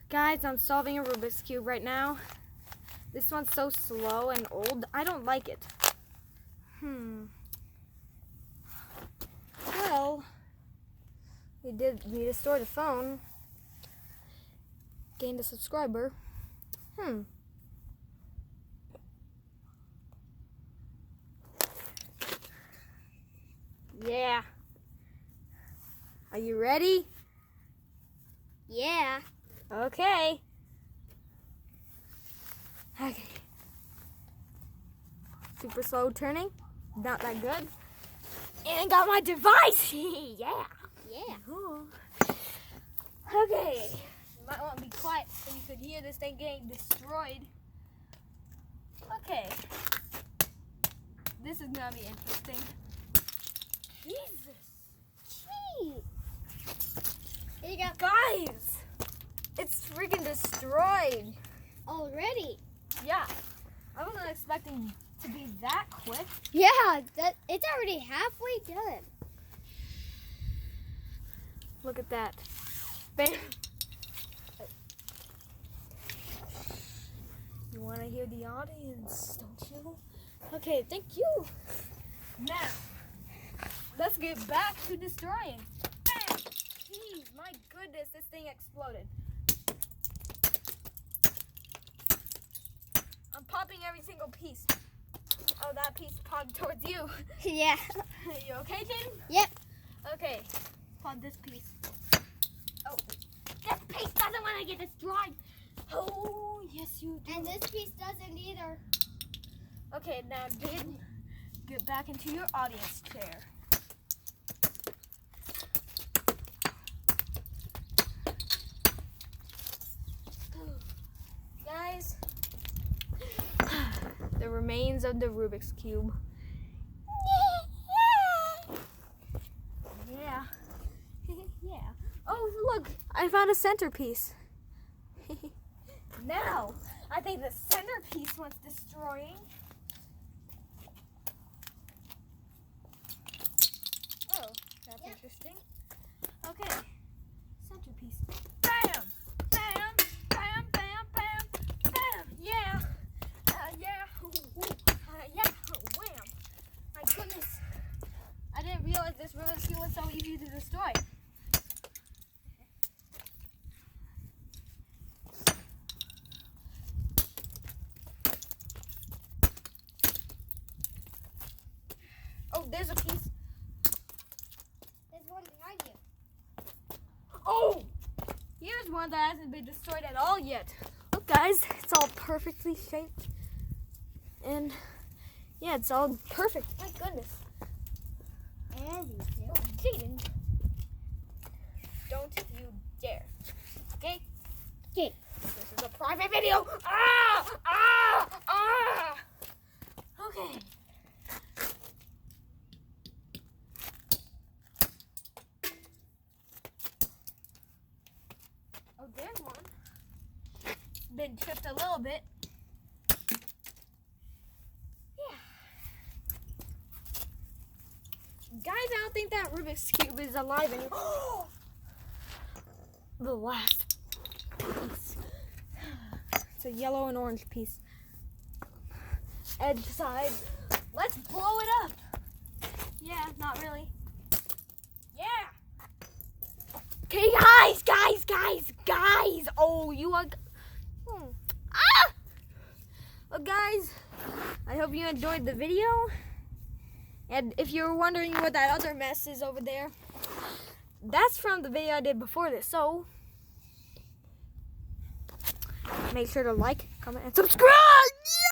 Guys, I'm solving a Rubik's Cube right now. This one's so slow and old. I don't like it. Well, we did need to store the phone. Gained a subscriber. Yeah. Are you ready? Yeah. Okay. Okay. Super slow turning. Not that good. And got my device. Yeah. Yeah. Ooh. Okay. You might want to be quiet so you could hear this thing getting destroyed. Okay. This is gonna be interesting. Jesus. Gee. Here you go. Guys, it's freaking destroyed. Already. Yeah. I wasn't expecting to be that quick. Yeah, it's already halfway done. Look at that. Bam. You want to hear the audience, don't you? Okay, thank you. Now, let's get back to destroying. Bam! Jeez, my goodness, this thing exploded. I'm popping every single piece. Oh, that piece popped towards you. Yeah. You okay, Jaden? Yep. Okay, pop this piece. Oh, this piece doesn't want to get destroyed. Oh, yes, you do. And this piece doesn't either. Okay, now, Jaden, get back into your audience chair. Guys, the remains of the Rubik's Cube. Yeah. Yeah. Oh, look, I found a centerpiece. Now, I think the centerpiece wants destroying. Oh, that's interesting. Okay, centerpiece. Bam! Bam! Bam! Bam! Bam! Bam! Yeah! Yeah! Yeah! Wham! My goodness! I didn't realize this Rubik's Cube was so easy to destroy. Oh, there's a piece. There's one behind you. Oh! Here's one that hasn't been destroyed at all yet. Look, guys, it's all perfectly shaped. And, yeah, it's all perfect. My goodness. Everything. Oh, Jaden. Don't you dare. Okay? Okay. This is a private video. Ah! Ah! Ah! Okay. Oh, there's one. Been chipped a little bit. Yeah. Guys, I don't think that Rubik's Cube is alive anymore. The last piece. It's a yellow and orange piece. Edge side. Let's blow it up. Yeah, not really. Yeah. Okay, guys. Oh, you are. Ah! Well, guys, I hope you enjoyed the video. And if you're wondering what that other mess is over there, that's from the video I did before this. So make sure to like, comment, and subscribe.